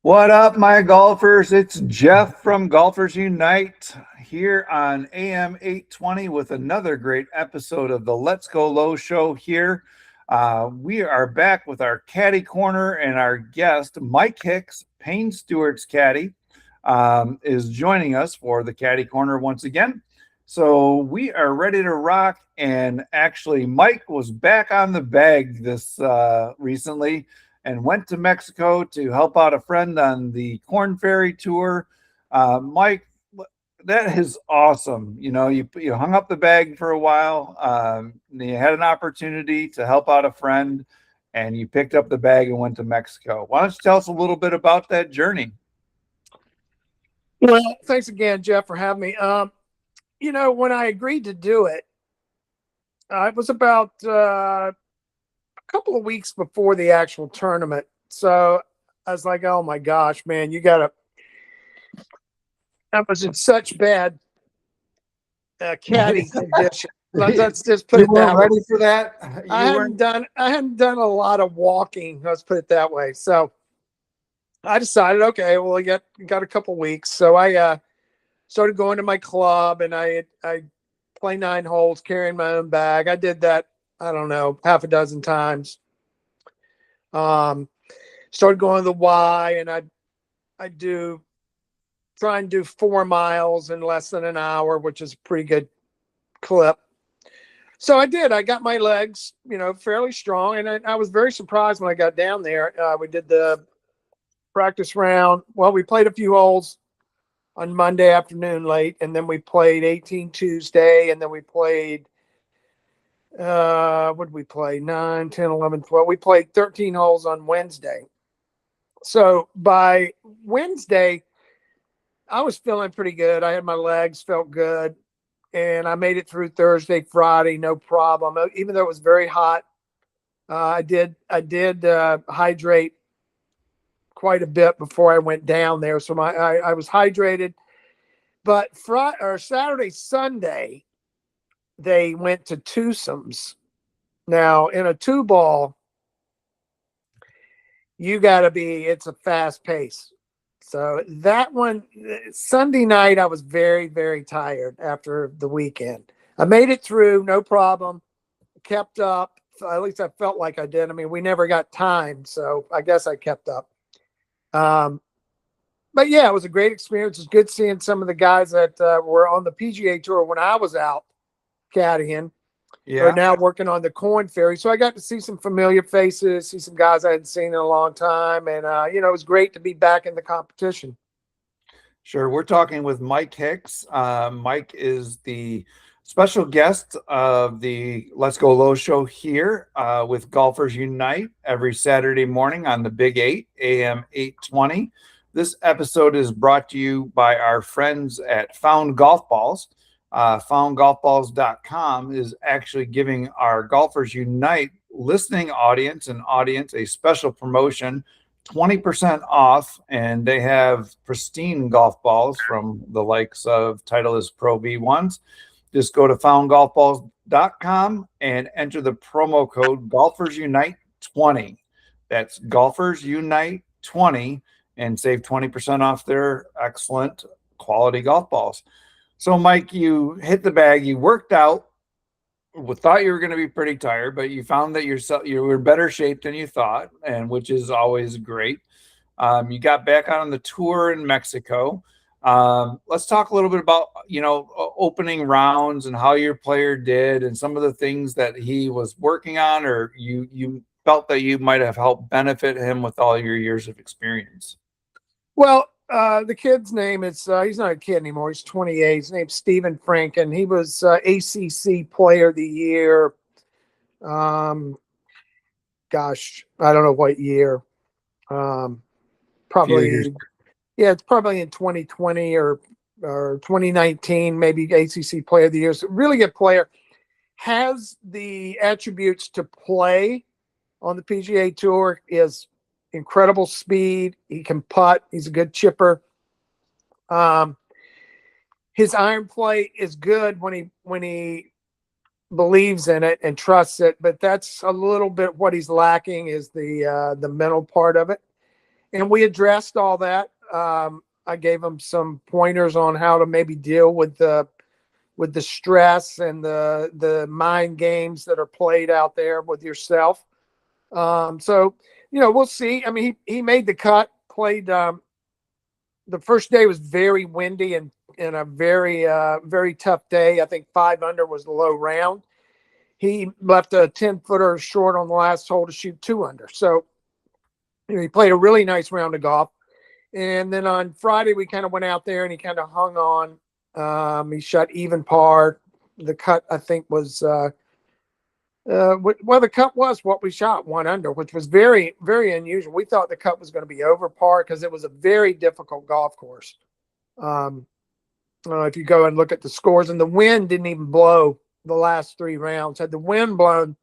What up, my golfers? It's Jeff from Golfers Unite here on AM 820 with another great episode of the Let's Go Low show here. We are back with our caddy corner, and our guest, Mike Hicks, Payne Stewart's caddy, is joining us for the caddy corner once again. So we are ready to rock. And actually, Mike was back on the bag this recently and went to Mexico to help out a friend on the Corn Ferry tour. Mike, that is awesome. You hung up the bag for a while. You had an opportunity to help out a friend, and you picked up the bag and went to Mexico. Why don't you tell us a little bit about that journey? Well, thanks again, Jeff, for having me. When I agreed to do it, it was about a couple of weeks before the actual tournament. So I was like, oh my gosh, man, I was in such bad caddy condition. Let's just put You it weren't that way. ready for that? I hadn't done a lot of walking. Let's put it that way. So I decided, okay, well, I got a couple weeks. So I started going to my club, and I play 9 holes carrying my own bag. I did that, I don't know, half a dozen times. Started going to the Y, and I try and do 4 miles in less than an hour, which is a pretty good clip. So I did. I got my legs, fairly strong, and I was very surprised when I got down there. We did the practice round. Well, we played a few holes on Monday afternoon late, and then we played 18 Tuesday, and then we played what did we play? 9, 10, 11, 12. We played 13 holes on Wednesday. So by Wednesday, I was feeling pretty good. I had my legs, felt good, and I made it through Thursday, Friday, no problem. Even though it was very hot, I did hydrate quite a bit before I went down there. So I was hydrated. But Saturday, Sunday, they went to twosomes. Now, in a 2-ball, it's a fast pace. So that one, Sunday night, I was very, very tired after the weekend. I made it through, no problem. Kept up. At least I felt like I did. I mean, we never got time, so I guess I kept up. But yeah, it was a great experience. It's good seeing some of the guys that were on the PGA Tour when I was out caddying. Yeah. Are now working on the Corn Ferry. So I got to see some familiar faces, see some guys I hadn't seen in a long time. And, it was great to be back in the competition. Sure. We're talking with Mike Hicks. Mike is the special guest of the Let's Go Low show here with Golfers Unite every Saturday morning on the Big 8, AM 820. This episode is brought to you by our friends at Found Golf Balls. FoundGolfBalls.com is actually giving our Golfers Unite listening audience a special promotion, 20% off, and they have pristine golf balls from the likes of Titleist Pro V1s. Just go to FoundGolfBalls.com and enter the promo code GolfersUnite20. That's GolfersUnite20 and save 20% off their excellent quality golf balls. So, Mike, you hit the bag, you worked out, thought you were going to be pretty tired, but you found that you were in better shape than you thought, and which is always great. You got back on the tour in Mexico. Let's talk a little bit about, opening rounds and how your player did and some of the things that he was working on, or you felt that you might have helped benefit him with all your years of experience. Well, the kid's name is, he's not a kid anymore. He's 28. His name's Stephen Franken. He was ACC Player of the Year. Gosh, I don't know what year. Probably, yeah, it's probably in 2020 or 2019, maybe ACC Player of the Year. So really good player. Has the attributes to play on the PGA Tour, is incredible speed. He can putt. He's a good chipper. His iron play is good when he believes in it and trusts it, but that's a little bit what he's lacking is the mental part of it. And we addressed all that. I gave him some pointers on how to maybe deal with the stress and the mind games that are played out there with yourself. So, we'll see. I mean, he made the cut, played, the first day was very windy and a very, very tough day. I think 5 under was the low round. He left a 10-footer short on the last hole to shoot 2 under. So, he played a really nice round of golf. And then on Friday, we kind of went out there and he kind of hung on. He shot even par. The cut, I think, was the cut was what we shot, 1 under, which was very, very unusual. We thought the cut was going to be over par because it was a very difficult golf course. If you go and look at the scores, and the wind didn't even blow the last 3 rounds. Had the wind blown,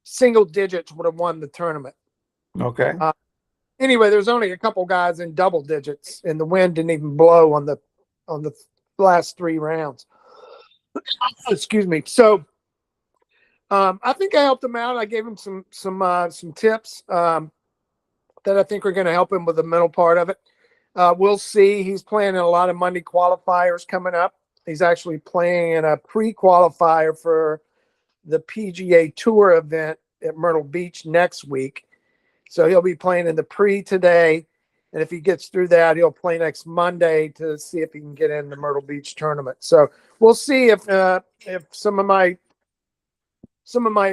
single digits would have won the tournament. Okay. Anyway, there's only a couple guys in double digits, and the wind didn't even blow on the last 3 rounds. Excuse me. So I think I helped him out. I gave him some tips that I think are going to help him with the mental part of it. We'll see. He's playing in a lot of Monday qualifiers coming up. He's actually playing in a pre-qualifier for the PGA Tour event at Myrtle Beach next week. So he'll be playing in the pre today. And if he gets through that, he'll play next Monday to see if he can get in the Myrtle Beach tournament. So we'll see if some of my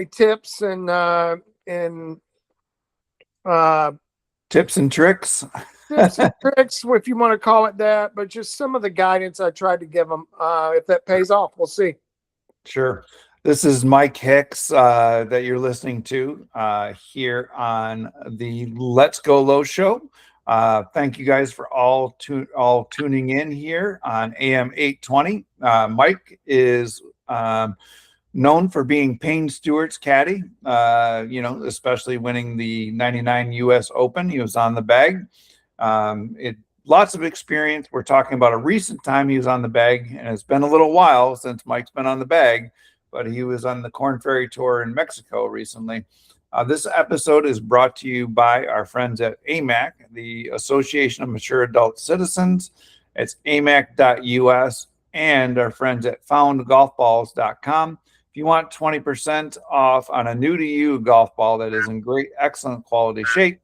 tips and tips and tricks, if you want to call it that, but just some of the guidance I tried to give him, if that pays off, we'll see. Sure. This is Mike Hicks that you're listening to here on the Let's Go Low show. Thank you guys for all tuning in here on AM 820. Mike is known for being Payne Stewart's caddy, especially winning the 99 US Open. He was on the bag. Lots of experience. We're talking about a recent time he was on the bag, and it's been a little while since Mike's been on the bag, but he was on the Corn Ferry Tour in Mexico recently. This episode is brought to you by our friends at AMAC, the Association of Mature Adult Citizens. It's amac.us, and our friends at foundgolfballs.com. If you want 20% off on a new to you golf ball that is in excellent quality shape,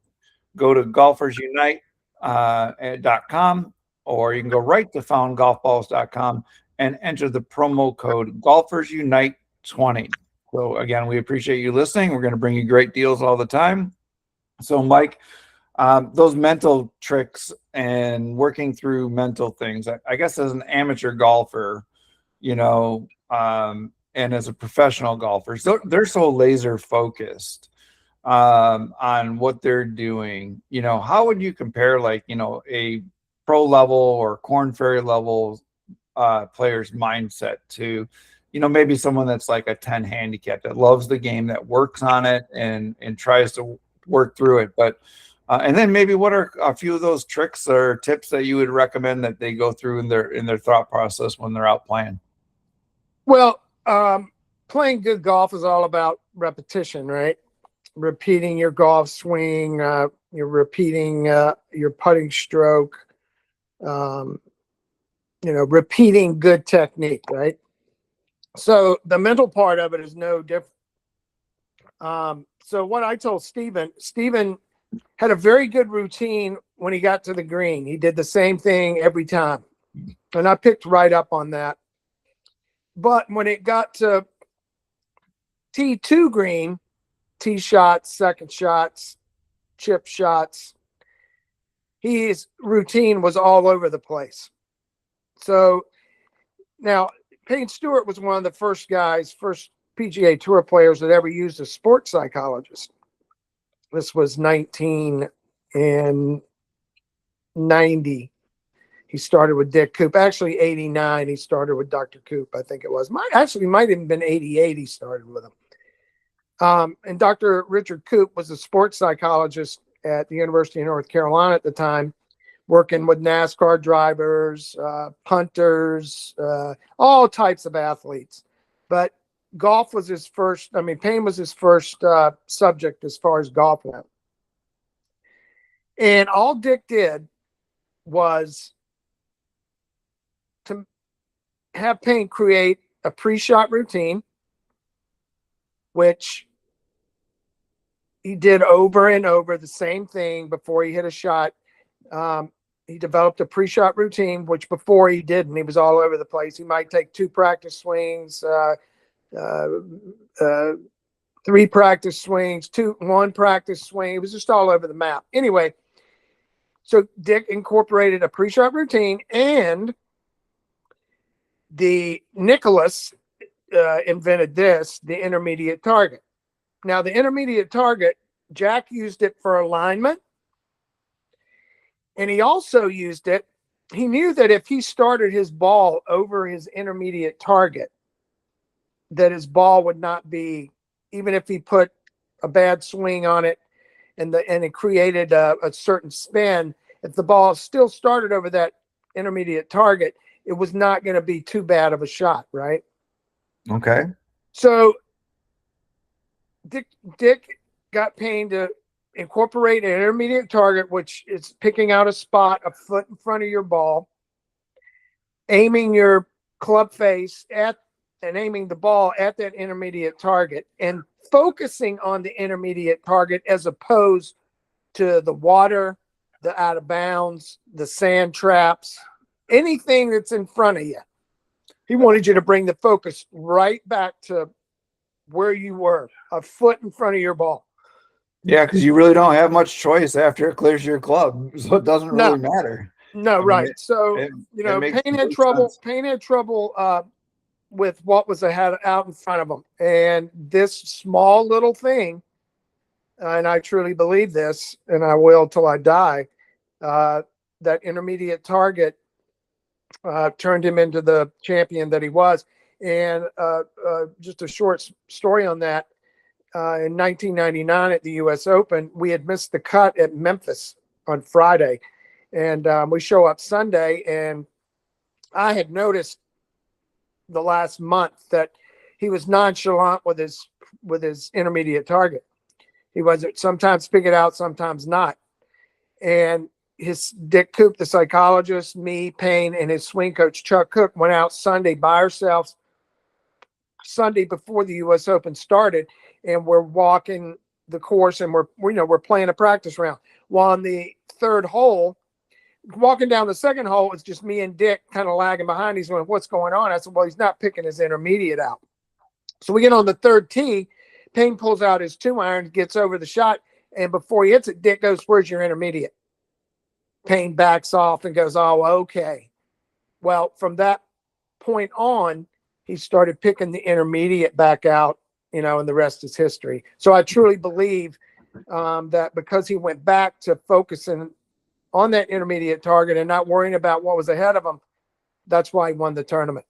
go to golfersunite.com, or you can go right to foundgolfballs.com and enter the promo code golfersunite20. So again, we appreciate you listening. We're going to bring you great deals all the time. So Mike, those mental tricks and working through mental things, I guess as an amateur golfer, and as a professional golfer, so they're so laser focused on what they're doing. How would you compare a pro level or Corn Ferry level player's mindset to, maybe someone that's like a 10 handicap that loves the game, that works on it and tries to work through it. But, and then maybe what are a few of those tricks or tips that you would recommend that they go through in their thought process when they're out playing? Well, playing good golf is all about repetition, right? Repeating your golf swing, you're repeating your putting stroke, repeating good technique, right? So the mental part of it is no different. So what I told Steven had a very good routine when he got to the green. He did the same thing every time. And I picked right up on that. But when it got to T2 green, tee shots, second shots, chip shots, his routine was all over the place. So now Payne Stewart was one of the first PGA Tour players that ever used a sports psychologist. This was 1990. He started with Dick Coop. Actually, 89, he started with Dr. Coop, I think it was. Might have even been 88 he started with him. And Dr. Richard Coop was a sports psychologist at the University of North Carolina at the time, working with NASCAR drivers, punters, all types of athletes. But golf was his Payne was his first subject as far as golf went. And all Dick did was to have Payne create a pre-shot routine, which he did over and over the same thing before he hit a shot. He developed a pre-shot routine, which before he didn't. He was all over the place. He might take 2 practice swings, 3 practice swings, 1 practice swing. It was just all over the map. Anyway, so Dick incorporated a pre-shot routine, and the Nicholas invented the intermediate target. Now, the intermediate target, Jack used it for alignment, and he also used it. He knew that if he started his ball over his intermediate target, that his ball would not be, even if he put a bad swing on it and it created a certain spin, if the ball still started over that intermediate target, it was not going to be too bad of a shot, right? Okay. So Dick got Payne to incorporate an intermediate target, which is picking out a spot a foot in front of your ball, aiming your club face at and aiming the ball at that intermediate target, and focusing on the intermediate target as opposed to the water, the out of bounds, the sand traps, anything that's in front of you. He wanted you to bring the focus right back to where you were, a foot in front of your ball. Yeah, because you really don't have much choice after it clears your club, so it doesn't really matter. No, right. So Payne had trouble. Sense. Payne had trouble with what was ahead out in front of him, and this small little thing, and I truly believe this, and I will till I die. That intermediate target turned him into the champion that he was. And just a short story on that. In 1999 at the U.S. Open, we had missed the cut at Memphis on Friday, and we show up Sunday, and I had noticed the last month that he was nonchalant with his intermediate target. He wasn't, sometimes pick it out, sometimes not. And his Dick Coop, the psychologist, me, Payne, and his swing coach Chuck Cook went out Sunday by ourselves, Sunday before the U.S. Open started, and we're walking the course, and we're playing a practice round. While on the third hole, walking down the second hole, it's just me and Dick kind of lagging behind. He's going, "What's going on?" I said, "Well, he's not picking his intermediate out." So we get on the third tee. Payne pulls out his 2-iron, gets over the shot, and before he hits it, Dick goes, "Where's your intermediate?" Payne backs off and goes, "Oh, okay." Well, from that point on, he started picking the intermediate back out, and the rest is history. So I truly believe that because he went back to focusing on that intermediate target and not worrying about what was ahead of him, that's why he won the tournament.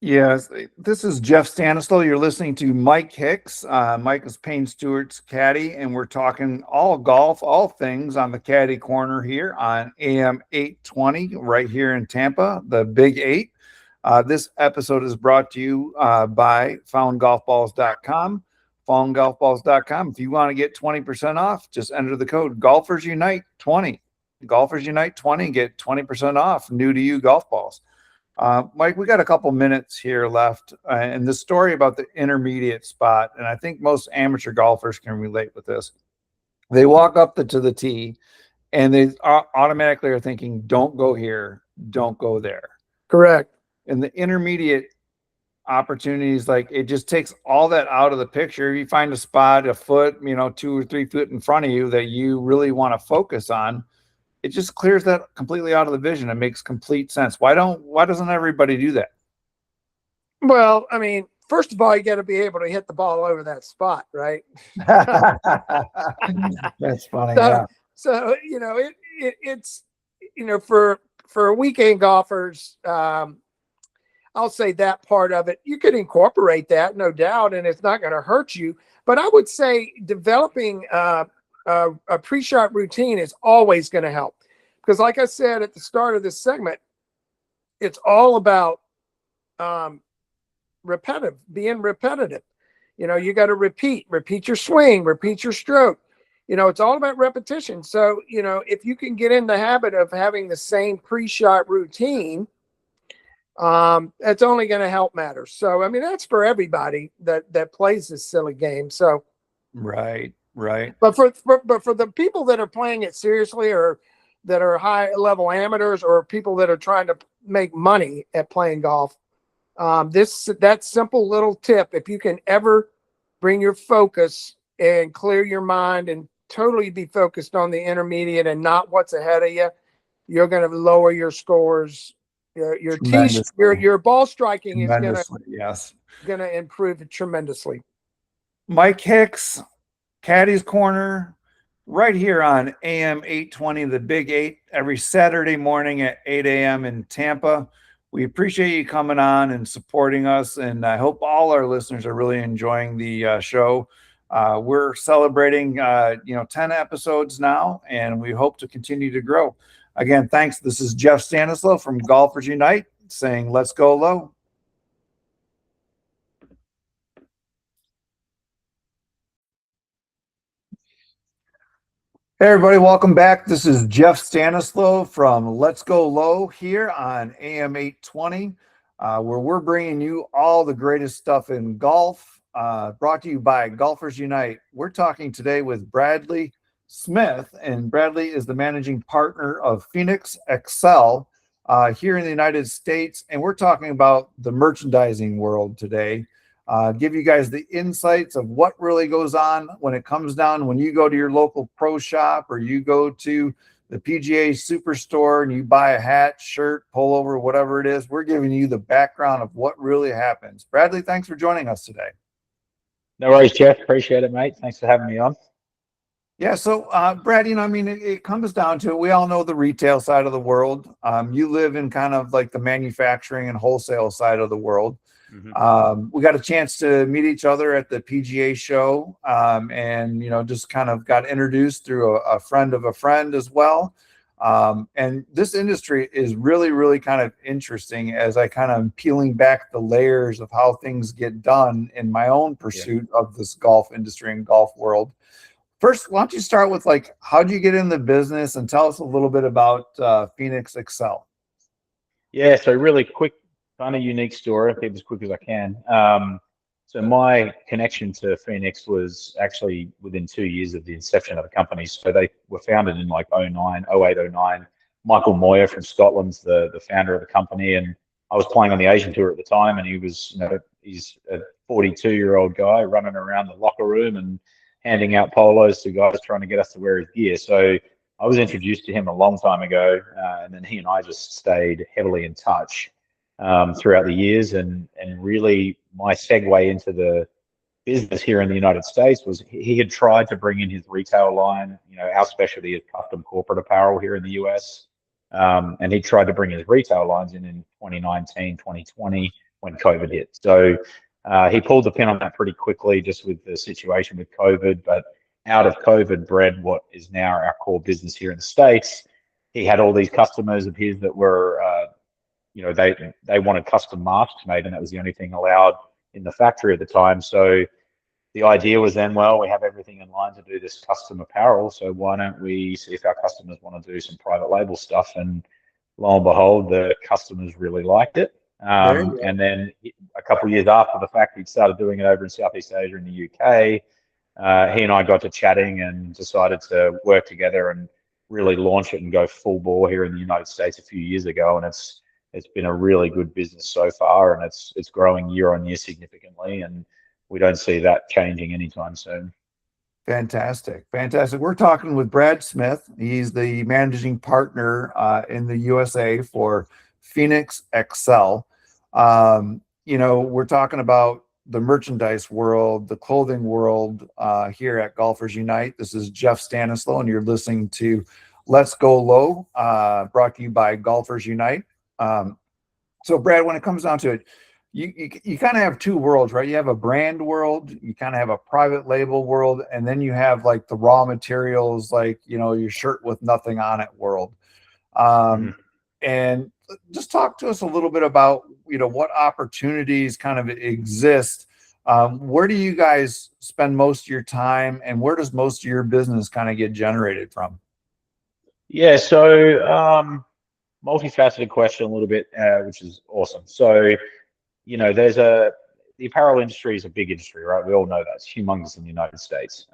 Yes, this is Jeff Stanislaw. You're listening to Mike Hicks. Mike is Payne Stewart's caddy, and we're talking all golf, all things on the caddy corner here on AM 820 right here in Tampa, the Big 8. This episode is brought to you by foundgolfballs.com. Foundgolfballs.com. If you want to get 20% off, just enter the code Golfers Unite 20. Golfers Unite 20, get 20% off new to you golf balls. Mike, we got a couple minutes here left, and the story about the intermediate spot, and I think most amateur golfers can relate with this. They walk up to the tee, and they automatically are thinking, "Don't go here, don't go there." Correct. And the intermediate opportunities, like, it just takes all that out of the picture. You find a spot a foot, 2 or 3 foot in front of you that you really want to focus on. It just clears that completely out of the vision. It makes complete sense. Why doesn't everybody do that? Well, I mean, first of all, you got to be able to hit the ball over that spot, right? That's funny. So it's for weekend golfers, I'll say that part of it, you could incorporate that, no doubt, and it's not going to hurt you. But I would say developing a pre-shot routine is always going to help, because like I said at the start of this segment, it's all about being repetitive. You got to repeat your swing, repeat your stroke. it's all about repetition. So, if you can get in the habit of having the same pre-shot routine, that's only going to help matters. So, I mean, that's for everybody that plays this silly game. So, Right, right. but for the people that are playing it seriously, or that are high level amateurs, or people that are trying to make money at playing golf, that simple little tip, if you can ever bring your focus and clear your mind and totally be focused on the intermediate and not what's ahead of you, you're going to lower your scores. Your ball striking is Tremendously, yes. going to improve tremendously. Mike Hicks, Caddy's Corner, right here on AM 820, the Big 8, every Saturday morning at 8 a.m. in Tampa. We appreciate you coming on and supporting us, and I hope all our listeners are really enjoying the show. We're celebrating, 10 episodes now, and we hope to continue to grow. Again, thanks. This is Jeff Stanislaw from Golfers Unite saying, let's go low. Hey, everybody, welcome back. This is Jeff Stanislaw from Let's Go Low here on AM 820, where we're bringing you all the greatest stuff in golf, brought to you by Golfers Unite. We're talking today with Bradley Smith, and Bradley is the managing partner of Phoenix Excel here in the United States, and we're talking about the merchandising world today. Give you guys the insights of what really goes on when it comes down when you go to your local pro shop, or you go to the PGA Superstore and you buy a hat, shirt, pullover, whatever it is. We're giving you the background of what really happens. Bradley, thanks for joining us today. No worries, Jeff. Appreciate it, mate. Thanks for having me on. Yeah, so Brad, it comes down to it. We all know the retail side of the world. You live in kind of like the manufacturing and wholesale side of the world. Mm-hmm. We got a chance to meet each other at the PGA show, and just kind of got introduced through a friend of a friend as well. And this industry is really, really kind of interesting as I kind of peeling back the layers of how things get done in my own pursuit of this golf industry and golf world. First, why don't you start with how did you get in the business, and tell us a little bit about Phoenix Excel? Yeah, so really quick, kind of unique story. I'll keep it as quick as I can. So my connection to Phoenix was actually within 2 years of the inception of the company. So they were founded in 08, 09. Michael Moyer from Scotland's the founder of the company, and I was playing on the Asian tour at the time, and he was, he's a 42-year-old guy running around the locker room and handing out polos to guys trying to get us to wear his gear. So I was introduced to him a long time ago, and then he and I just stayed heavily in touch throughout the years. And really my segue into the business here in the United States was he had tried to bring in his retail line. Our specialty is custom corporate apparel here in the US. And he tried to bring his retail lines in 2019, 2020 when COVID hit. So he pulled the pin on that pretty quickly, just with the situation with COVID. But out of COVID bred what is now our core business here in the States. He had all these customers of his that were, they wanted custom masks made, and that was the only thing allowed in the factory at the time. So the idea was then, well, we have everything in line to do this custom apparel, so why don't we see if our customers want to do some private label stuff? And lo and behold, the customers really liked it. And then a couple of years after the fact, he started doing it over in Southeast Asia and the UK. He and I got to chatting and decided to work together and really launch it and go full bore here in the United States a few years ago. And it's been a really good business so far, and it's growing year on year significantly, and we don't see that changing anytime soon. Fantastic. We're talking with Brad Smith. He's the managing partner in the USA for Phoenix Excel. We're talking about the merchandise world, the clothing world here at Golfers Unite. This is Jeff Stanislaw, and you're listening to Let's Go Low, brought to you by Golfers Unite. So, Brad, when it comes down to it, you kind of have two worlds, right? You have a brand world, you kind of have a private label world, and then you have the raw materials, your shirt with nothing on it world. And just talk to us a little bit about, what opportunities kind of exist Where do you guys spend most of your time, and where does most of your business kind of get generated from? Yeah, so multifaceted question a little bit, which is awesome. So, there's the apparel industry is a big industry, right? We all know that. It's humongous in the United States.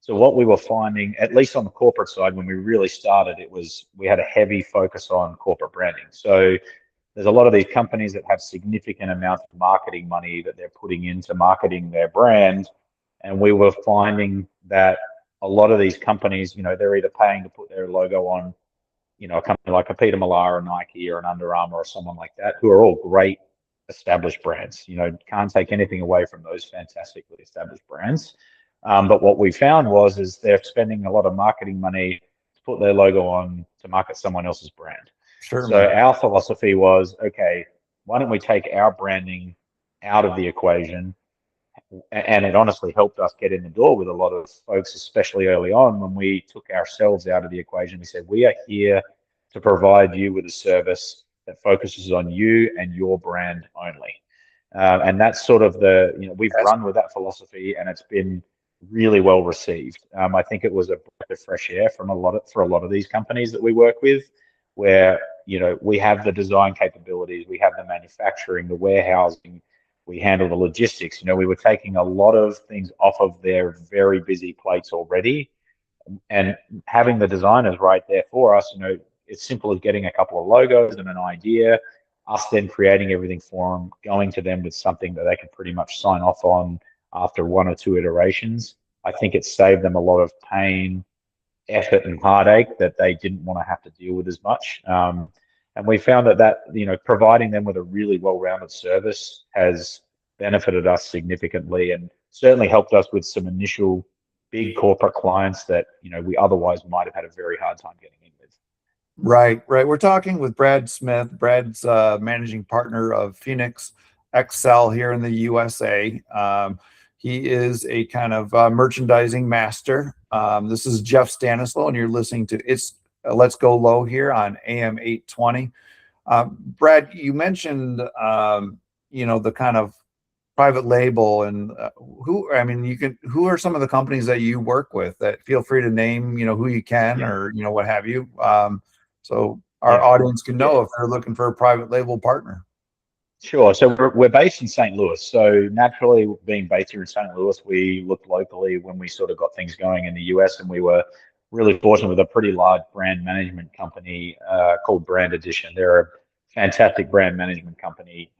So what we were finding, at least on the corporate side, when we really started, we had a heavy focus on corporate branding. So there's a lot of these companies that have significant amounts of marketing money that they're putting into marketing their brand. And we were finding that a lot of these companies, they're either paying to put their logo on, a company like a Peter Millar or Nike or an Under Armour or someone like that, who are all great established brands. Can't take anything away from those fantastically established brands. But what we found is they're spending a lot of marketing money to put their logo on to market someone else's brand. Sure, So man. our philosophy was, okay, why don't we take our branding out of the equation? And it honestly helped us get in the door with a lot of folks, especially early on when we took ourselves out of the equation. We said, we are here to provide you with a service that focuses on you and your brand only. And that's sort of we've run with that philosophy, and it's been really well received. I think it was a breath of fresh air for a lot of these companies that we work with, where we have the design capabilities, we have the manufacturing, the warehousing, we handle the logistics. We were taking a lot of things off of their very busy plates already, and having the designers right there for us. It's simple as getting a couple of logos and an idea, us then creating everything for them, going to them with something that they can pretty much sign off on after one or two iterations. I think it saved them a lot of pain, effort, and heartache that they didn't want to have to deal with as much. And we found that providing them with a really well-rounded service has benefited us significantly, and certainly helped us with some initial big corporate clients that we otherwise might have had a very hard time getting in with. Right. We're talking with Brad Smith. Brad's managing partner of Phoenix XL here in the USA. He is a kind of merchandising master. This is Jeff Stanislow, and you're listening to Let's Go Low here on AM 820. Brad, you mentioned the kind of private label, and who are some of the companies that you work with? That feel free to name, who you can, or what have you. So our audience can know if they're looking for a private label partner. Sure. So we're based in St. Louis. So naturally, being based here in St. Louis, we looked locally when we sort of got things going in the US, and we were really fortunate with a pretty large brand management company called Brand Edition. They're a fantastic brand management company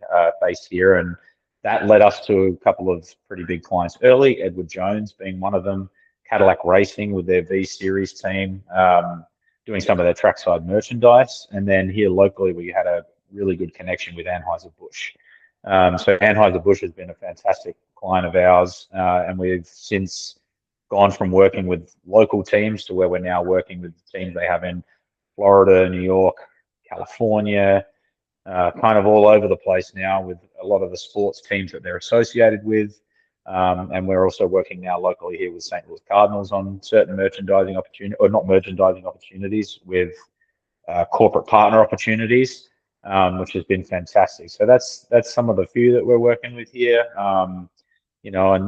based here, and that led us to a couple of pretty big clients early, Edward Jones being one of them, Cadillac Racing with their V Series team, doing some of their trackside merchandise. And then here locally, we had a really good connection with Anheuser-Busch. So Anheuser-Busch has been a fantastic client of ours, and we've since gone from working with local teams to where we're now working with teams they have in Florida, New York, California, kind of all over the place now with a lot of the sports teams that they're associated with. And we're also working now locally here with St. Louis Cardinals on certain merchandising opportunities, or not merchandising opportunities, with corporate partner opportunities, which has been fantastic. So that's some of the few that we're working with here. And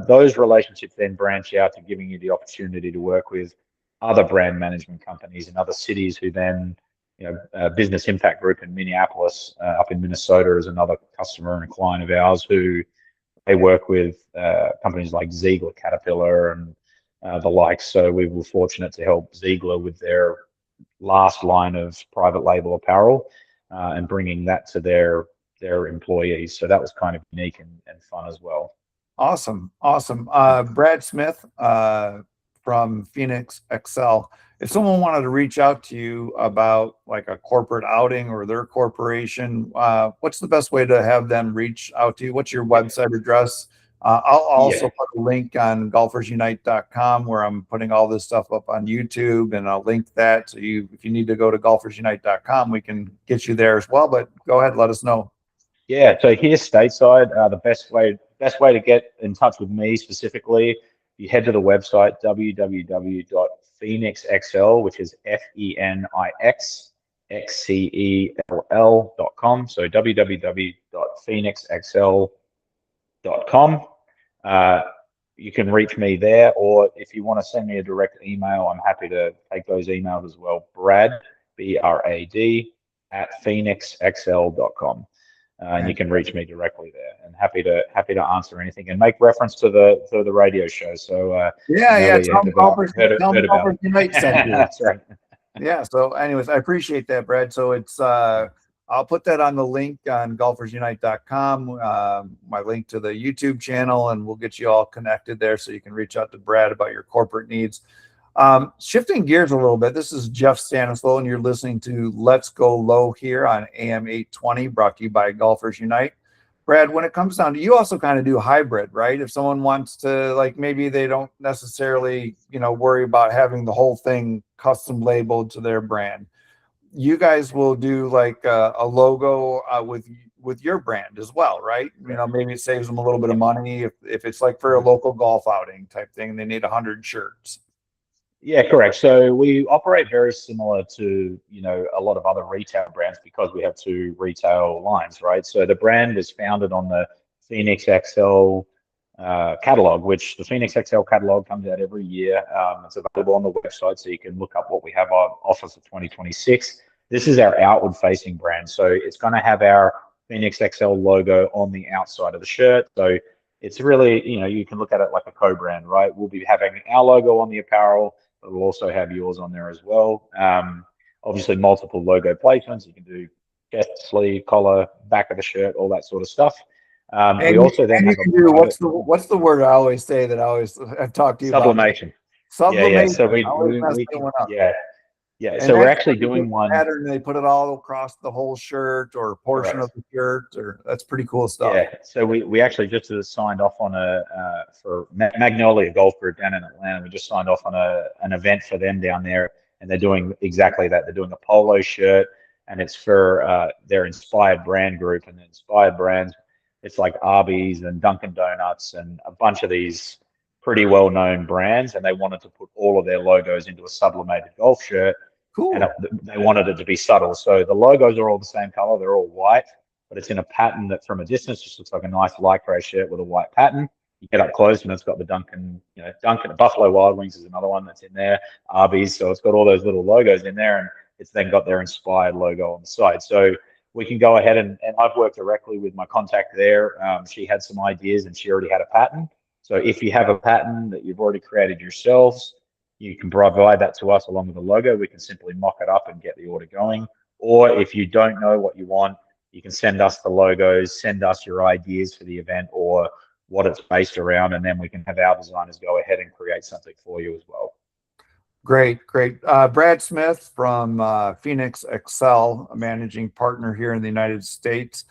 those relationships then branch out to giving you the opportunity to work with other brand management companies in other cities who then, Business Impact Group in Minneapolis, up in Minnesota, is another customer and a client of ours who they work with companies like Ziegler, Caterpillar, and the like. So we were fortunate to help Ziegler with their last line of private label apparel and bringing that to their employees. So that was kind of unique and fun as well. Awesome. Brad Smith from Phoenix XL. If someone wanted to reach out to you about like a corporate outing or their corporation, what's the best way to have them reach out to you? What's your website address? I'll also put a link on golfersunite.com where I'm putting all this stuff up on YouTube, and I'll link that. So if you need to go to golfersunite.com, we can get you there as well. But go ahead, let us know. Yeah, so here stateside, the best way to get in touch with me specifically, you head to the website www.phoenixxl, which is FENIXXCELL.com. So www.phoenixxl.com. You can reach me there, or if you want to send me a direct email, I'm happy to take those emails as well. Brad, BRAD, at phoenixxl.com. And you can reach me directly there, and happy to answer anything and make reference to the radio show. So I know where you heard about it. Unite sent you. That's right. Yeah. So, anyways, I appreciate that, Brad. So it's I'll put that on the link on golfersunite.com, my link to the YouTube channel, and we'll get you all connected there so you can reach out to Brad about your corporate needs. Shifting gears a little bit, this is Jeff Stanislaw, and you're listening to Let's Go Low here on AM 820, brought to you by Golfers Unite. Brad, when it comes down to, you also kind of do hybrid, right? If someone wants to, like, maybe they don't necessarily, worry about having the whole thing custom labeled to their brand. You guys will do like a logo with your brand as well, right? Maybe it saves them a little bit of money if it's like for a local golf outing type thing, they need 100 shirts. Yeah, correct. So we operate very similar to, a lot of other retail brands because we have two retail lines, right? So the brand is founded on the Phoenix XL catalog, which the Phoenix XL catalog comes out every year. It's available on the website, so you can look up what we have on offer for 2026. This is our outward facing brand. So it's going to have our Phoenix XL logo on the outside of the shirt. So it's really, you can look at it like a co-brand, right? We'll be having our logo on the apparel, but we'll also have yours on there as well. Obviously, multiple logo placements. You can do chest, sleeve, collar, back of the shirt, all that sort of stuff. We also then have what's the word I always say that I've talked to you sublimation. about? Sublimation. Yeah. So so we're actually doing one pattern. They put it all across the whole shirt or a portion of the shirt, or that's pretty cool stuff. Yeah. So we actually just signed off on for Magnolia Golf Group down in Atlanta. We just signed off on an event for them down there, and they're doing exactly that. They're doing a polo shirt, and it's for their inspired brand group, and the inspired brands, it's like Arby's and Dunkin' Donuts and a bunch of these pretty well-known brands, and they wanted to put all of their logos into a sublimated golf shirt. Cool. And they wanted it to be subtle. So the logos are all the same color. They're all white, but it's in a pattern that from a distance just looks like a nice lycra shirt with a white pattern. You get up close and it's got the Dunkin', Buffalo Wild Wings is another one that's in there, Arby's. So it's got all those little logos in there, and it's then got their inspired logo on the side. So we can go ahead and I've worked directly with my contact there. She had some ideas and she already had a pattern. So if you have a pattern that you've already created yourselves, you can provide that to us along with the logo. We can simply mock it up and get the order going. Or if you don't know what you want, you can send us the logos, send us your ideas for the event or what it's based around, and then we can have our designers go ahead and create something for you as well. Great. Brad Smith from Phoenix XL, a managing partner here in the United States.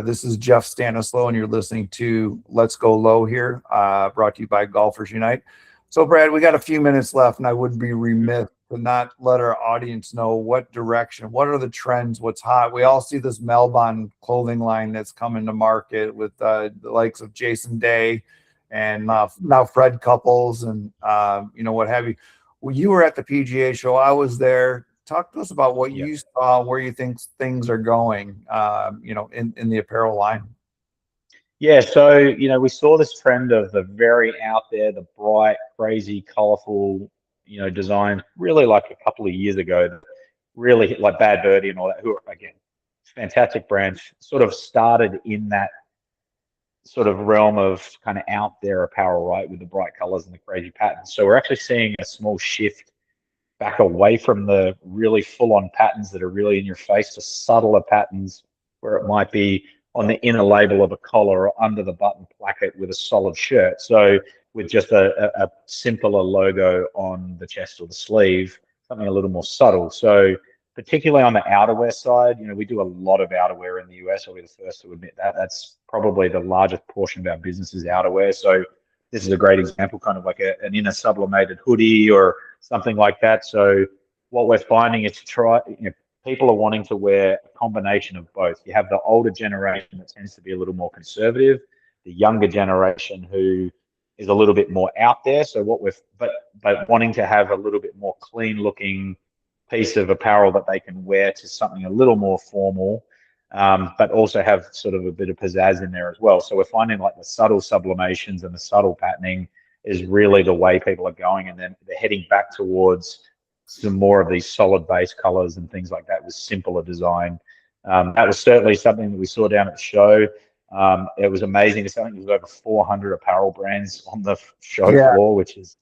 This is Jeff Stanislaw, and you're listening to Let's Go Low here, brought to you by Golfers Unite. So, Brad, we got a few minutes left, and I would be remiss to not let our audience know what direction, what are the trends, what's hot. We all see this Melbourne clothing line that's coming to market with the likes of Jason Day and now Fred Couples and, what have you. Well, you were at the PGA show. I was there. Talk to us about what you saw, where you think things are going, in the apparel line. Yeah, so, we saw this trend of the very out there, the bright, crazy, colorful, design really like a couple of years ago, really like Bad Birdie and all that, who are, again, fantastic brands, sort of started in that sort of realm of kind of out there apparel, right, with the bright colors and the crazy patterns. So we're actually seeing a small shift back away from the really full-on patterns that are really in your face to subtler patterns where it might be on the inner label of a collar or under the button placket with a solid shirt. So with just a simpler logo on the chest or the sleeve, something a little more subtle. So particularly on the outerwear side, we do a lot of outerwear in the US. I'll be the first to admit that. That's probably the largest portion of our business is outerwear. So this is a great example, kind of like an inner sublimated hoodie or something like that. So what we're finding is people are wanting to wear a combination of both. You have the older generation that tends to be a little more conservative, the younger generation who is a little bit more out there. So but wanting to have a little bit more clean looking piece of apparel that they can wear to something a little more formal. but also have sort of a bit of pizzazz in there as well. So we're finding like the subtle sublimations and the subtle patterning is really the way people are going, and then they're heading back towards some more of these solid base colors and things like that with simpler design. That was certainly something that we saw down at the show. It was amazing. I think there was over 400 apparel brands on the show Yeah. floor, which is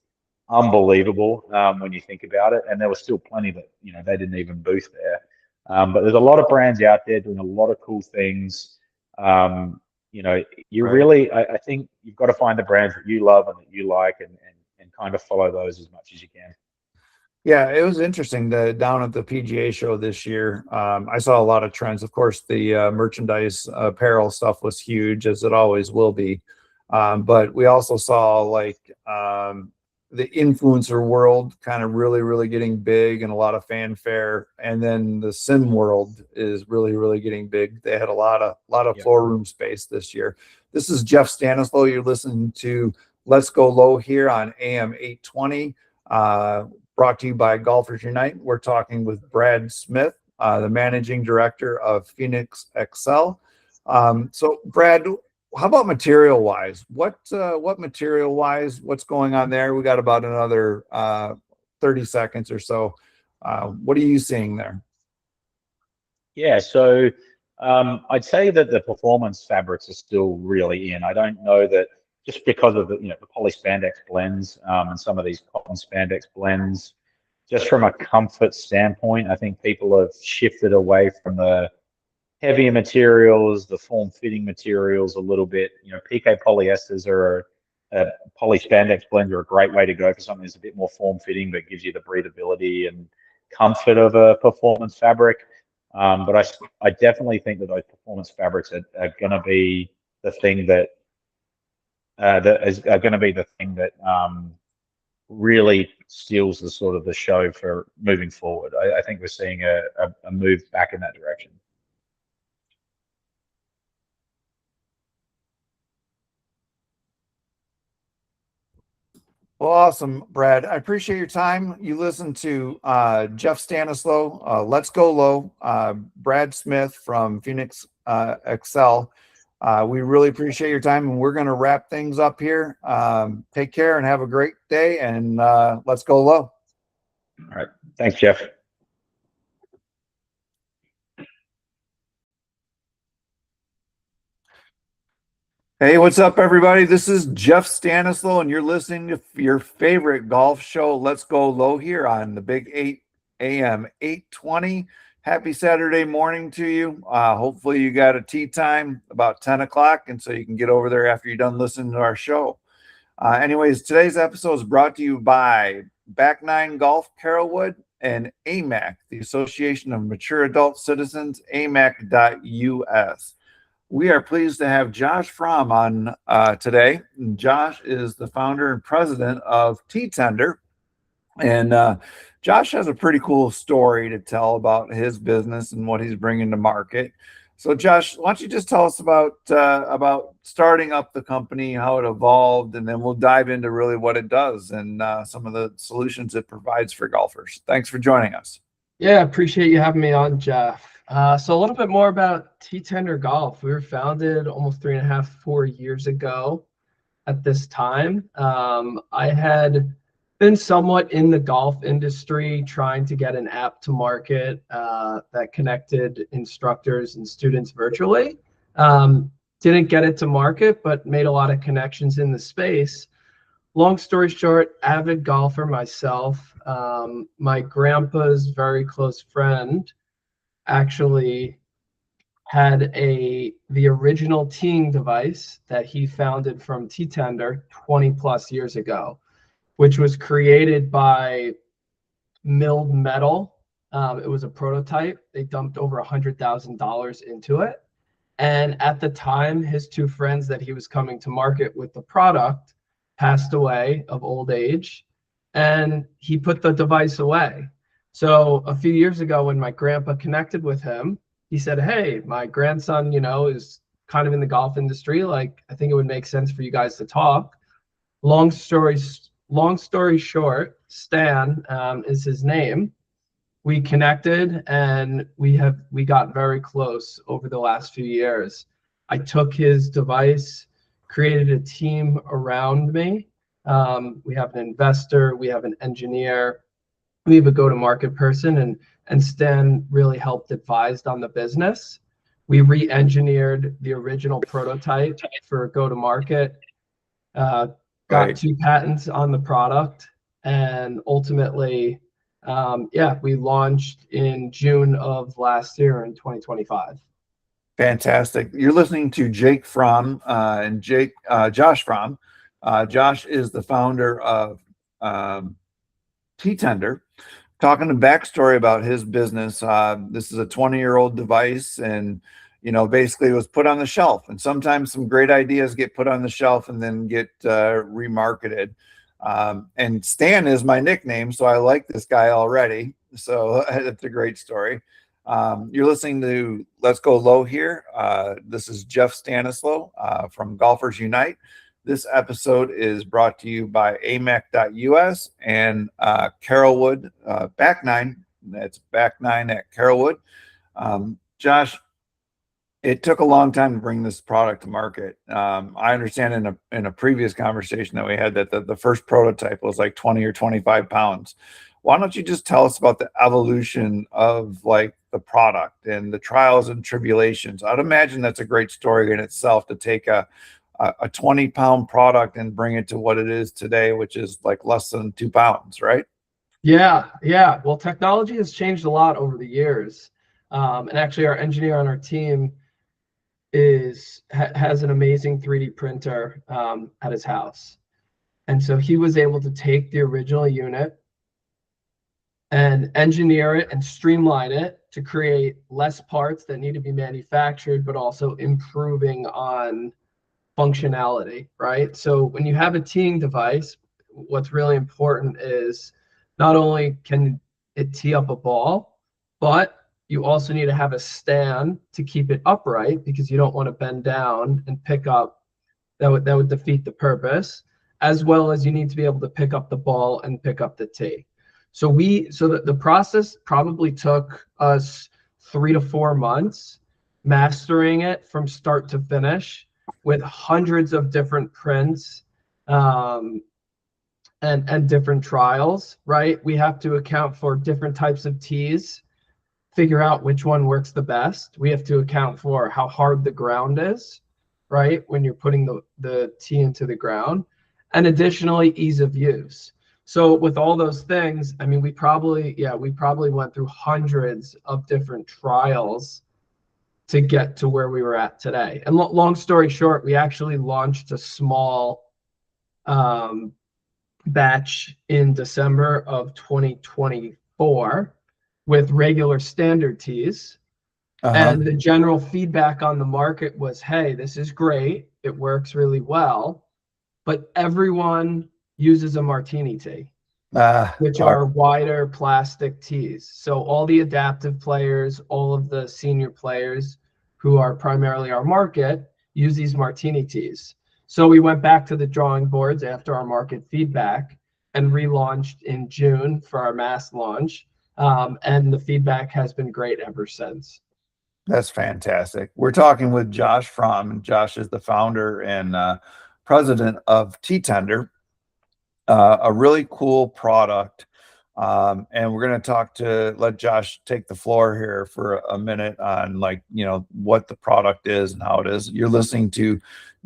unbelievable when you think about it. And there were still plenty that, they didn't even booth there. But there's a lot of brands out there doing a lot of cool things. You Right. really, I think you've got to find the brands that you love and that you like, and kind of follow those as much as you can. Yeah, it was interesting down at the PGA show this year. I saw a lot of trends. Of course, the merchandise apparel stuff was huge, as it always will be. But we also saw the influencer world kind of really, really getting big and a lot of fanfare. And then the sim world is really, really getting big. They had a lot of Yep. floor room space this year. This is Jeff Stanislaw. You're listening to Let's Go Low here on AM 820. Brought to you by Golfers Unite. We're talking with Brad Smith, the managing director of Phoenix Excel. So, Brad, how about material wise? What material wise? What's going on there? We got about another 30 seconds or so. What are you seeing there? Yeah, so I'd say that the performance fabrics are still really in. I don't know that just because of the poly spandex blends and some of these cotton spandex blends, just from a comfort standpoint, I think people have shifted away from the heavier materials, the form-fitting materials a little bit. PK polyesters poly spandex blends are a great way to go for something that's a bit more form-fitting but gives you the breathability and comfort of a performance fabric. But I definitely think that those performance fabrics are going to be the thing that really steals the sort of the show for moving forward. I think we're seeing a move back in that direction. Well, awesome, Brad. I appreciate your time. You listen to Jeff Stanislaw, Let's Go Low, Brad Smith from Phoenix Excel. We really appreciate your time, and we're going to wrap things up here. Take care and have a great day, and let's go low. All right. Thanks, Jeff. Hey, what's up, everybody? This is Jeff Stanislaw, and you're listening to your favorite golf show, Let's Go Low, here on the Big 8 AM 820. Happy Saturday morning to you. Hopefully you got a tee time about 10 o'clock, and so you can get over there after you're done listening to our show. Anyways, today's episode is brought to you by Back Nine Golf, Carrollwood, and AMAC, the Association of Mature Adult Citizens, amac.us. We are pleased to have Josh Fromm on today. Josh is the founder and president of T-Tender. And Josh has a pretty cool story to tell about his business and what he's bringing to market. So, Josh, why don't you just tell us about starting up the company, how it evolved, and then we'll dive into really what it does and some of the solutions it provides for golfers. Thanks for joining us. Yeah, appreciate you having me on, Jeff. So a little bit more about T-Tender Golf. We were founded almost 4 years ago at this time. I had been somewhat in the golf industry trying to get an app to market that connected instructors and students virtually. Didn't get it to market, but made a lot of connections in the space. Long story short, avid golfer myself. My grandpa's very close friend actually had the original teeing device that he founded from T-Tender 20 plus years ago, which was created by milled metal. It was a prototype. They dumped over $100,000 into it. And at the time, his two friends that he was coming to market with the product passed away of old age, and he put the device away. So a few years ago, when my grandpa connected with him, he said, "Hey, my grandson, is kind of in the golf industry. Like, I think it would make sense for you guys to talk." Long story short, Stan is his name. we connected, and we got very close over the last few years. I took his device, created a team around me. We have an investor, we have an engineer, we have a go-to-market person, and Stan really helped advise on the business. We re-engineered the original prototype for go-to-market, got Right. 2 patents on the product, and ultimately, we launched in June of last year in 2025. Fantastic. You're listening to Jake Fromm and Josh Fromm. Josh is the founder of T-Tender. Talking a backstory about his business. This is a 20-year-old device, and basically it was put on the shelf. And sometimes some great ideas get put on the shelf and then get remarketed. And Stan is my nickname, so I like this guy already. So it's a great story. You're listening to Let's Go Low here. This is Jeff Stanislaw from Golfers Unite. This episode is brought to you by amac.us and Carolwood Back Nine. That's Back Nine at Carolwood. Josh, it took a long time to bring this product to market. I understand in a previous conversation that we had that the first prototype was like 20 or 25 pounds. Why don't you just tell us about the evolution of like the product and the trials and tribulations? I'd imagine that's a great story in itself to take a 20-pound product and bring it to what it is today, which is like less than 2 pounds, right? Yeah. Well, technology has changed a lot over the years. And actually our engineer on our team has an amazing 3D printer at his house. And so he was able to take the original unit and engineer it and streamline it to create less parts that need to be manufactured, but also improving on functionality, right? So when you have a teeing device, what's really important is not only can it tee up a ball, but you also need to have a stand to keep it upright, because you don't want to bend down and pick up. That would defeat the purpose, as well as you need to be able to pick up the ball and pick up the tee. So the process probably took us 3 to 4 months, mastering it from start to finish, with hundreds of different prints and different trials, right? We have to account for different types of tees, figure out which one works the best. We have to account for how hard the ground is, right, when you're putting the tee into the ground, and additionally, ease of use. So with all those things, I mean, we probably went through hundreds of different trials to get to where we were at today. And long story short, we actually launched a small batch in December of 2024 with regular standard tees. And the general feedback on the market was, hey, this is great. It works really well. But everyone uses a martini tee, which are wider plastic tees. So all the adaptive players, all of the senior players who are primarily our market, use these martini tees. So we went back to the drawing boards after our market feedback and relaunched in June for our mass launch. And the feedback has been great ever since. That's fantastic. We're talking with Josh Fromm. Josh is the founder and president of T-Tender, a really cool product. And we're going to let Josh take the floor here for a minute on what the product is and how it is. You're listening to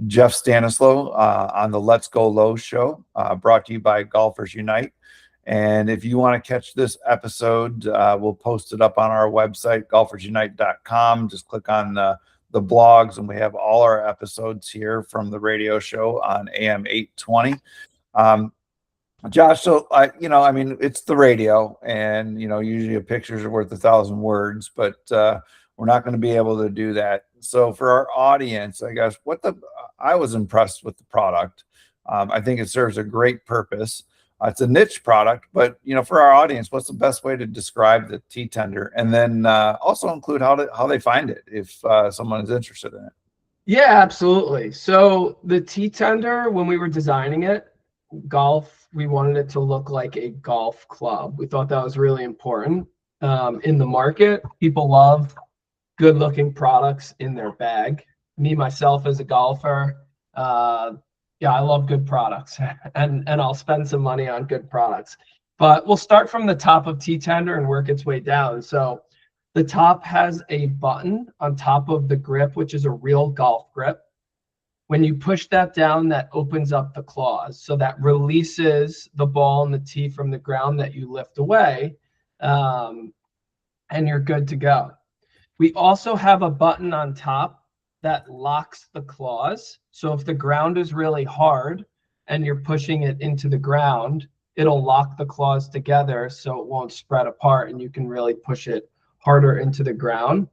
Jeff Stanislaw on the Let's Go Low show, brought to you by Golfers Unite. And if you want to catch this episode, we'll post it up on our website, golfersunite.com. Just click on the blogs, and we have all our episodes here from the radio show on AM 820. Josh, so it's the radio, and usually a picture is worth 1,000 words, but we're not going to be able to do that. So for our audience, I guess I was impressed with the product. I think it serves a great purpose. It's a niche product, but for our audience, what's the best way to describe the T-Tender, and then also include how they find it if someone is interested in it. Yeah, absolutely. So the T-Tender, when we were designing it, we wanted it to look like a golf club. We thought that was really important. in the market. People love good looking products in their bag. Me, myself, as a golfer, yeah, I love good products and I'll spend some money on good products. But we'll start from the top of T-Tender and work its way down. So the top has a button on top of the grip, which is a real golf grip. When you push that down, that opens up the claws. So that releases the ball and the tee from the ground that you lift away, and you're good to go. We also have a button on top that locks the claws. So if the ground is really hard and you're pushing it into the ground, it'll lock the claws together so it won't spread apart and you can really push it harder into the ground.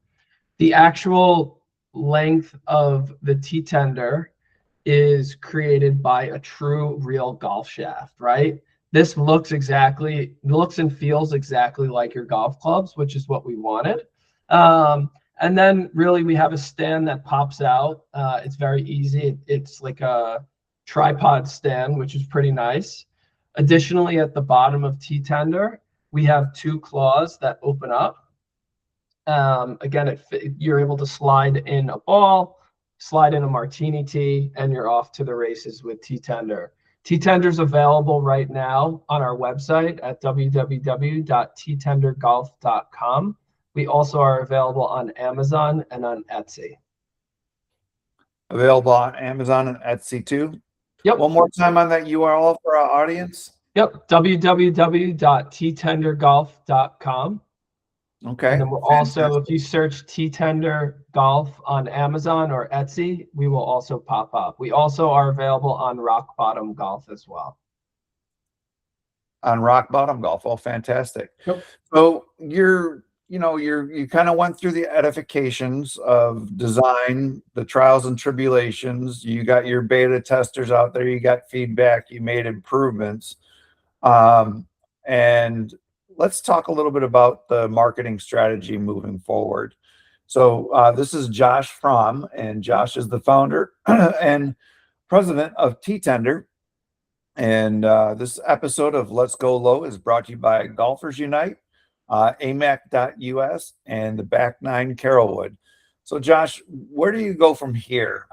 The actual length of the T-Tender is created by a true real golf shaft, right? This looks and feels exactly like your golf clubs, which is what we wanted. And then really we have a stand that pops out. It's very easy. It's like a tripod stand, which is pretty nice. Additionally, at the bottom of T-Tender, we have two claws that open up. Again, you're able to slide in a ball, slide in a martini tee, and you're off to the races with T-Tender. T-Tender is available right now on our website at www.ttendergolf.com. We also are available on Amazon and on Etsy. Available on Amazon and Etsy too. Yep. One more time on that URL for our audience. Yep. www.ttendergolf.com. Okay. And then we're also, if you search T-Tender Golf on Amazon or Etsy, we will also pop up. We also are available on Rock Bottom Golf as well. On Rock Bottom Golf. Oh, fantastic. Yep. So you kind of went through the edifications of design, the trials and tribulations. You got your beta testers out there. You got feedback. You made improvements. And let's talk a little bit about the marketing strategy moving forward. So this is Josh Fromm, and Josh is the founder and president of T-Tender. And this episode of Let's Go Low is brought to you by Golfers Unite, amac.us, and the Back Nine Carrollwood. So Josh, where do you go from here?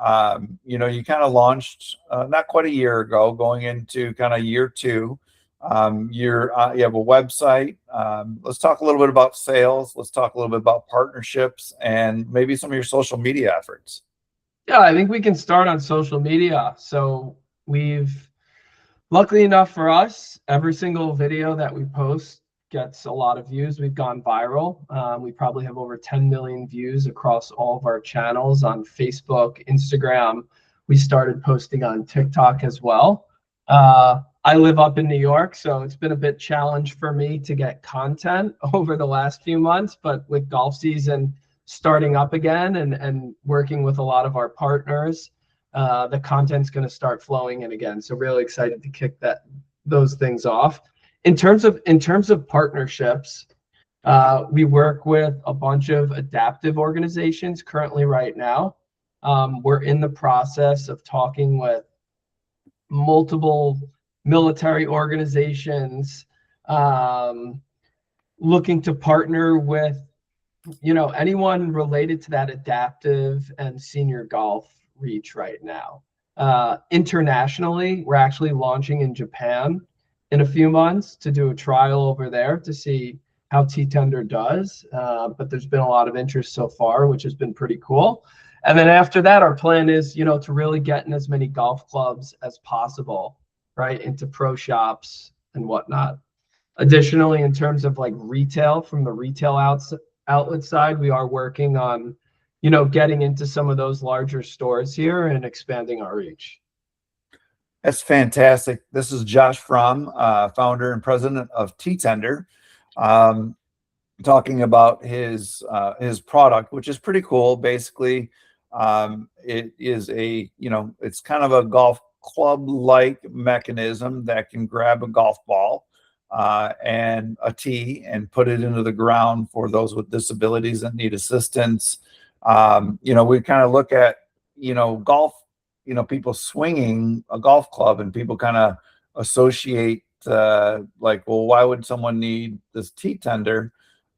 You kind of launched not quite a year ago, going into kind of year two. You have a website. Let's talk a little bit about sales. Let's talk a little bit about partnerships and maybe some of your social media efforts. Yeah, I think we can start on social media. So luckily enough for us, every single video that we post gets a lot of views. We've gone viral. We probably have over 10 million views across all of our channels on Facebook, Instagram. We started posting on TikTok as well. I live up in New York, so it's been a bit challenged for me to get content over the last few months, but with golf season starting up again and working with a lot of our partners, the content's going to start flowing in again. So really excited to kick those things off. In terms of partnerships, we work with a bunch of adaptive organizations currently right now. We're in the process of talking with multiple military organizations, looking to partner with anyone related to that adaptive and senior golf reach right now. Internationally, we're actually launching in Japan in a few months to do a trial over there to see how T-Tender does. But there's been a lot of interest so far, which has been pretty cool. And then after that, our plan is, to really get in as many golf clubs as possible, right, into pro shops and whatnot. Additionally, in terms of like retail, from the retail outlet side, we are working on, getting into some of those larger stores here and expanding our reach. That's fantastic. This is Josh Fromm, founder and president of T-Tender, talking about his product, which is pretty cool. Basically, it is it's kind of a golf club-like mechanism that can grab a golf ball and a tee and put it into the ground for those with disabilities that need assistance. We kind of look at, golf, people swinging a golf club, and people kind of associate well, why would someone need this T-Tender?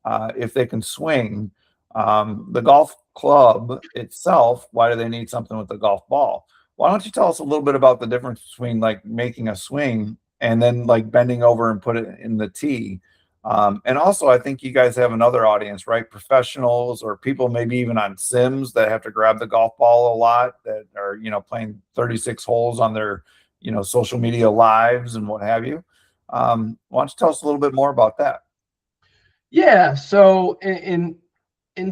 if they can swing. The golf club itself, why do they need something with the golf ball? Why don't you tell us a little bit about the difference between like making a swing and then like bending over and put it in the tee? And also, I think you guys have another audience, right? Professionals or people maybe even on Sims that have to grab the golf ball a lot, that are, playing 36 holes on their, social media lives and what have you. Why don't you tell us a little bit more about that? Yeah. So in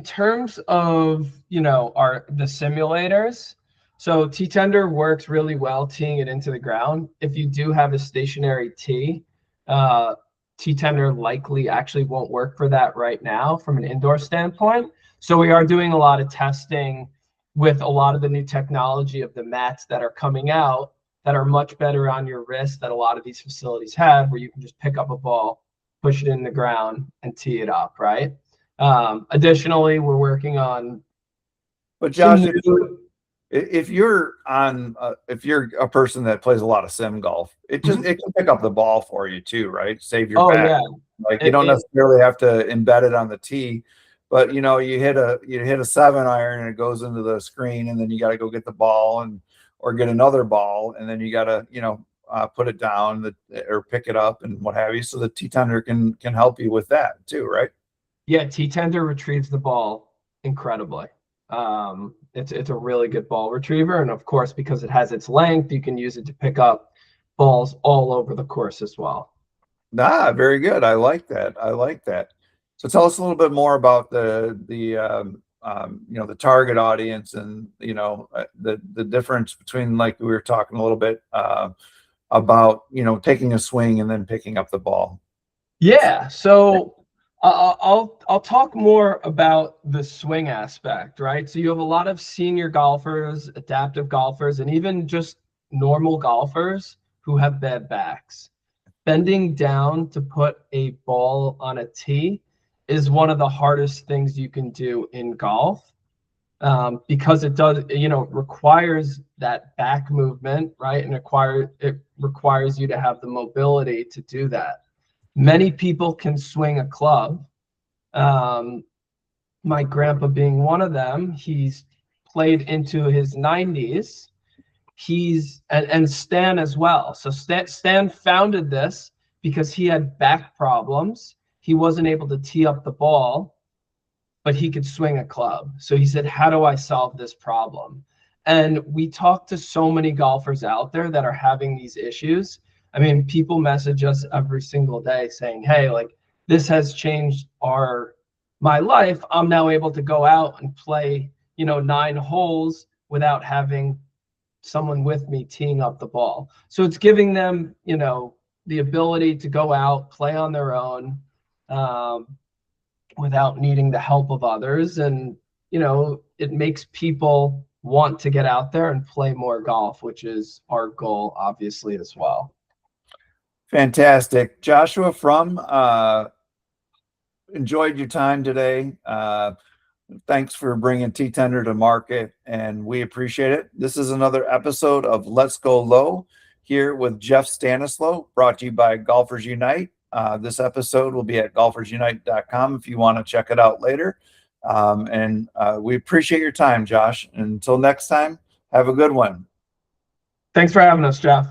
terms of the simulators, so T-Tender works really well teeing it into the ground. If you do have a stationary tee, T-Tender likely actually won't work for that right now from an indoor standpoint. So we are doing a lot of testing with a lot of the new technology of the mats that are coming out that are much better on your wrist that a lot of these facilities have, where you can just pick up a ball, push it in the ground, and tee it up, right? Additionally, we're working on. But Josh, if you're a person that plays a lot of sim golf, it can pick up the ball for you too, right? Save your back. Yeah. Like you don't necessarily have to embed it on the tee, but you hit a 7-iron and it goes into the screen, and then you got to go get the ball or get another ball, and then you got to put it down or pick it up and what have you. So the T-Tender can help you with that too, right? Yeah, T-Tender retrieves the ball incredibly. It's a really good ball retriever, and of course, because it has its length, you can use it to pick up balls all over the course as well. Very good. I like that. So tell us a little bit more about the target audience and the difference between, like we were talking a little bit about taking a swing and then picking up the ball. Yeah. So I'll talk more about the swing aspect, right? So you have a lot of senior golfers, adaptive golfers, and even just normal golfers who have bad backs. Bending down to put a ball on a tee is one of the hardest things you can do in golf, because it does, requires that back movement, right? And it requires you to have the mobility to do that. Many people can swing a club. My grandpa being one of them, he's played into his 90s. And Stan as well. So Stan founded this because he had back problems. He wasn't able to tee up the ball, but he could swing a club. So he said, how do I solve this problem? And we talk to so many golfers out there that are having these issues. I mean, people message us every single day saying, hey, like, this has changed my life. I'm now able to go out and play, 9 holes without having someone with me teeing up the ball. So it's giving them, the ability to go out, play on their own, without needing the help of others. And, it makes people want to get out there and play more golf, which is our goal, obviously, as well. Fantastic. Joshua, enjoyed your time today. Thanks for bringing T-Tender to market, and we appreciate it. This is another episode of Let's Go Low here with Jeff Stanislaw, brought to you by Golfers Unite. This episode will be at golfersunite.com if you want to check it out later. And we appreciate your time, Josh. Until next time, have a good one. Thanks for having us, Jeff.